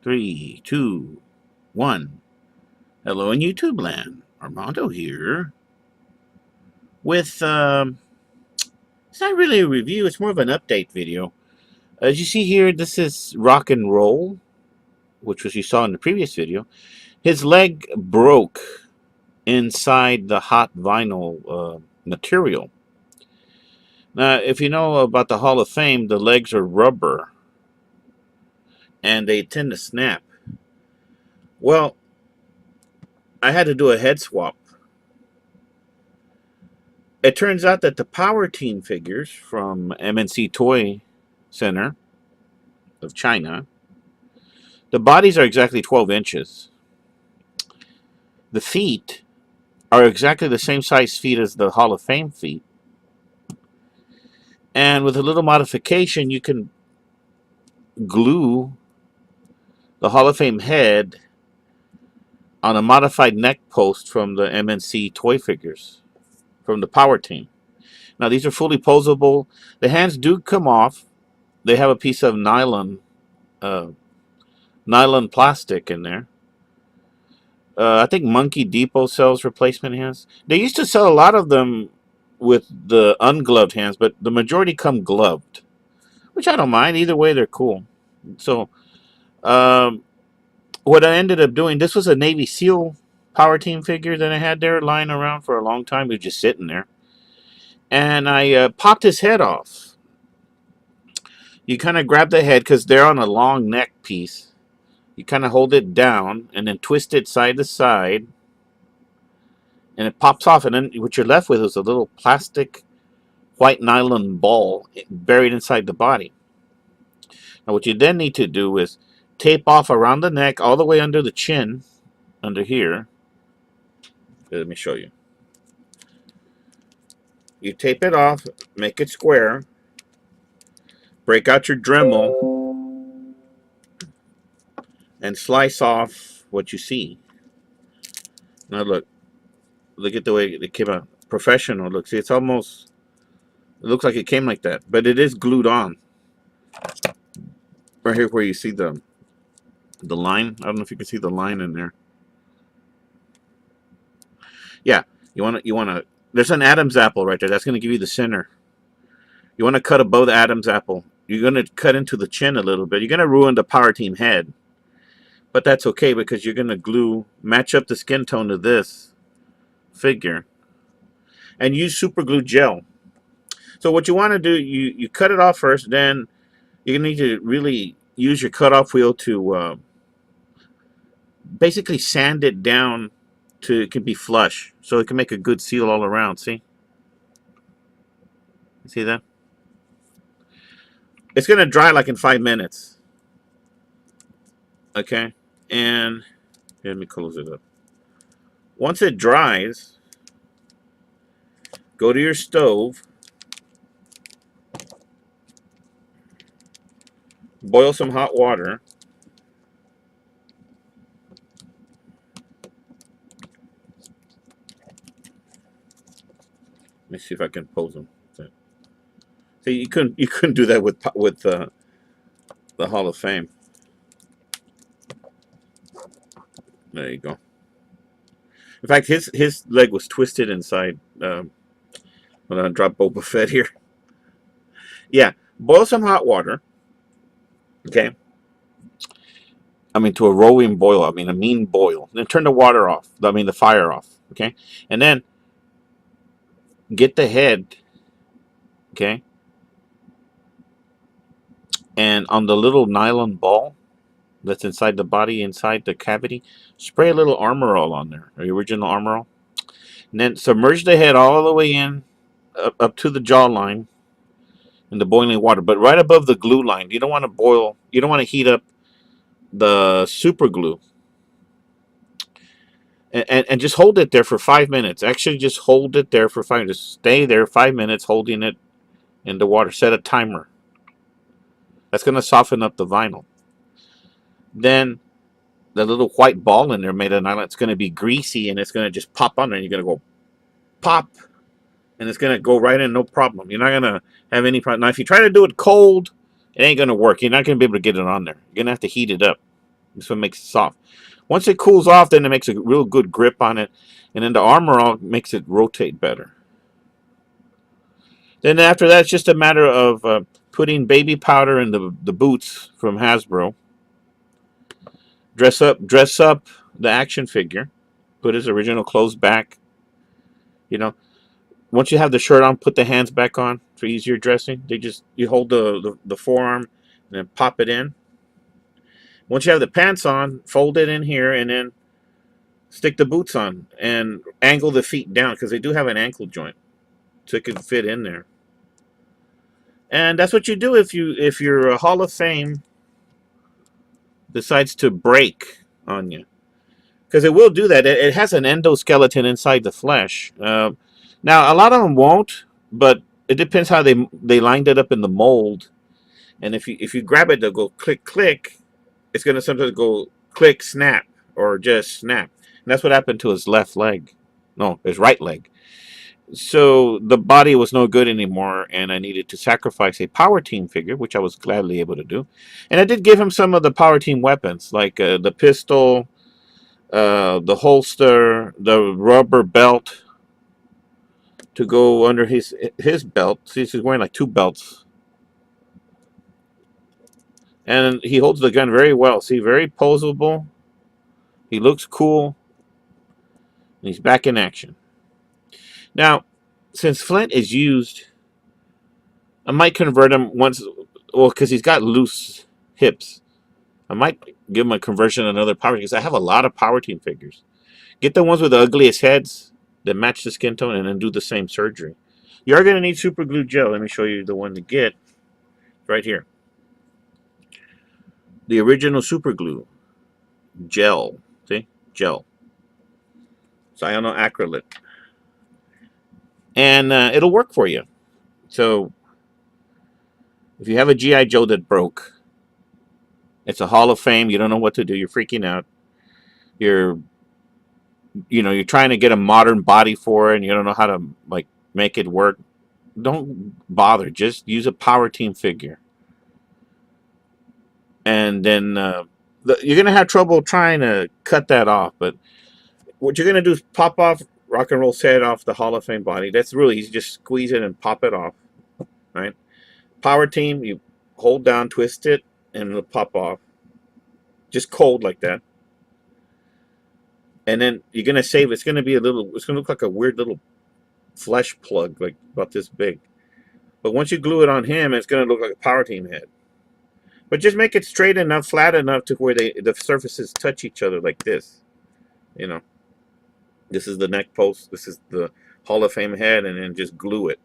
Three, two, one. Hello in YouTube land. Armando here with, it's not really a review, it's more of an update video. As you see here, this is Rock and Roll, which was you saw in the previous video. His leg broke inside the hot vinyl material. Now, if you know about the Hall of Fame, the legs are rubber and they tend to snap. Well, I had to do a head swap. It turns out that the Power Team figures from MNC Toy Center of China, the bodies are exactly 12 inches. The feet are exactly the same size feet as the Hall of Fame feet. And with a little modification, you can glue the Hall of Fame head on a modified neck post from the MNC toy figures from the Power Team. Now, these are fully posable. The hands do come off. They have a piece of uh, nylon plastic in there. I think Monkey Depot sells replacement hands. They used to sell a lot of them with the ungloved hands, but the majority come gloved, which I don't mind. Either way, they're cool. So, um, what I ended up doing, this was a Navy SEAL Power Team figure that I had there lying around for a long time. He was just sitting there. And I popped his head off. You kind of grab the head because they're on a long neck piece. You kind of hold it down and then twist it side to side. And it pops off. And then what you're left with is a little plastic white nylon ball buried inside the body. Now, what you then need to do is tape off around the neck all the way under the chin, under here. Let me show you. You tape it off, make it square, break out your Dremel, and slice off what you see. Now look at the way it came out. Professional. Look, see, it looks like it came like that, but it is glued on. Right here where you see the line. I don't know if you can see the line in there. Yeah, you wanna. There's an Adam's apple right there. That's gonna give you the center. You want to cut above the Adam's apple. You're gonna cut into the chin a little bit. You're gonna ruin the Power Team head, but that's okay because you're gonna match up the skin tone to this figure, and use super glue gel. So what you want to do, you cut it off first. Then you're gonna need to really use your cutoff wheel to basically sand it down to it can be flush, so it can make a good seal all around. See that? It's gonna dry like in 5 minutes. Okay, and let me close it up. Once it dries, go to your stove, boil some hot water. Let me see if I can pose them. See, you couldn't do that with the Hall of Fame. There you go. In fact, his leg was twisted inside. When I drop Boba Fett here. Yeah, boil some hot water. Okay. I mean, to a rolling boil. I mean, a mean boil. Then turn the water off. I mean, the fire off. Okay. And then get the head. Okay. And on the little nylon ball that's inside the body, inside the cavity, spray a little Armor All on there, the original Armor All. And then submerge the head all the way in, up to the jawline in the boiling water, but right above the glue line. You don't want to boil, you don't want to heat up the super glue. And just hold it there for 5 minutes. Actually, just hold it there for 5 minutes. Just stay there 5 minutes holding it in the water. Set a timer. That's going to soften up the vinyl. Then the little white ball in there made of nylon, it's going to be greasy and it's going to just pop on there. And you're going to go pop, and it's going to go right in, no problem. You're not going to have any problem. Now, if you try to do it cold, it ain't going to work. You're not going to be able to get it on there. You're going to have to heat it up. This one makes it soft. Once it cools off, then it makes a real good grip on it, and then the Armor All makes it rotate better. Then after that, it's just a matter of putting baby powder in the boots from Hasbro. Dress up the action figure. Put his original clothes back. You know, once you have the shirt on, put the hands back on for easier dressing. You hold the forearm and then pop it in. Once you have the pants on, fold it in here and then stick the boots on and angle the feet down because they do have an ankle joint, so it can fit in there. And that's what you do if your Hall of Fame decides to break on you, because it will do that. It has an endoskeleton inside the flesh. Now a lot of them won't, but it depends how they lined it up in the mold. And if you grab it, they'll go click click. It's gonna sometimes go click snap or just snap. And that's what happened to his left leg. No, his right leg. So the body was no good anymore, and I needed to sacrifice a Power Team figure, which I was gladly able to do. And I did give him some of the Power Team weapons, like the pistol, the holster, the rubber belt to go under his belt. See, he's wearing like two belts. And he holds the gun very well. See, very posable. He looks cool. And he's back in action. Now, since Flint is used, I might convert him once. Well, because he's got loose hips. I might give him a conversion of another power, because I have a lot of Power Team figures. Get the ones with the ugliest heads that match the skin tone and then do the same surgery. You are going to need super glue gel. Let me show you the one to get right here. The original super glue gel. See? Gel. Cyanoacrylate. And it'll work for you. So if you have a G.I. Joe that broke, it's a Hall of Fame, you don't know what to do, you're freaking out, you're trying to get a modern body for it and you don't know how to like make it work, don't bother. Just use a Power Team figure. And then you're going to have trouble trying to cut that off, but what you're going to do is pop off Rock and Roll's head off the Hall of Fame body. That's really easy. Just squeeze it and pop it off. Right? Power Team, you hold down, twist it, and it'll pop off. Just cold like that. And then you're going to save. It's going to look like a weird little flesh plug, like about this big. But once you glue it on him, it's going to look like a Power Team head. But just make it straight enough, flat enough to where the surfaces touch each other like this. You know. This is the neck post. This is the Hall of Fame head, and then just glue it.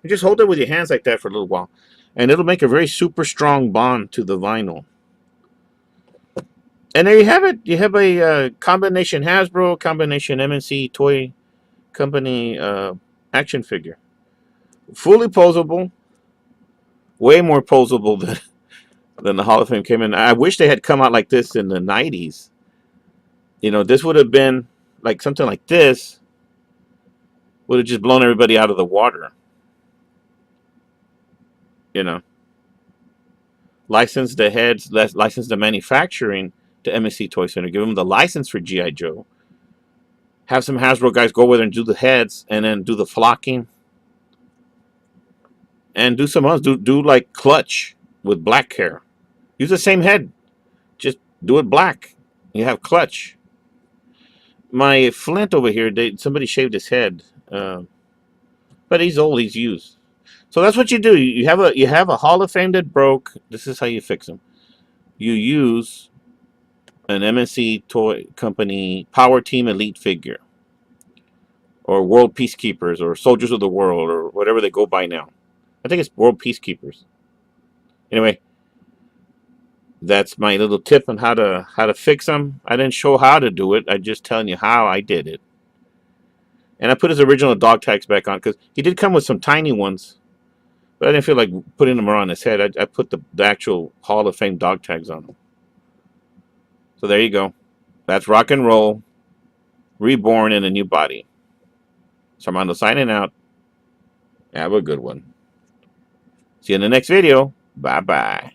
And just hold it with your hands like that for a little while. And it'll make a very super strong bond to the vinyl. And there you have it. You have a combination Hasbro, combination MNC Toy Company action figure. Fully posable. Way more posable than the Hall of Fame came in. I wish they had come out like this in the 90s. You know, this would have been like something like this would have just blown everybody out of the water. You know, license the heads, license the manufacturing to MSC Toy Center, give them the license for G.I. Joe, have some Hasbro guys go over there and do the heads and then do the flocking and do some else. Do like Clutch with black hair. Use the same head, just do it black. You have Clutch. My Flint over here, somebody shaved his head, but he's old. He's used. So that's what you do. You have a Hall of Fame that broke. This is how you fix them. You use an MNC Toy Company Power Team Elite figure, or World Peacekeepers, or Soldiers of the World, or whatever they go by now. I think it's World Peacekeepers. Anyway, that's my little tip on how to fix them. I didn't show how to do it. I'm just telling you how I did it. And I put his original dog tags back on because he did come with some tiny ones, but I didn't feel like putting them around his head. I put the actual Hall of Fame dog tags on him. So there you go. That's Rock and Roll reborn in a new body. So Armando signing out. Have a good one. See you in the next video. Bye-bye.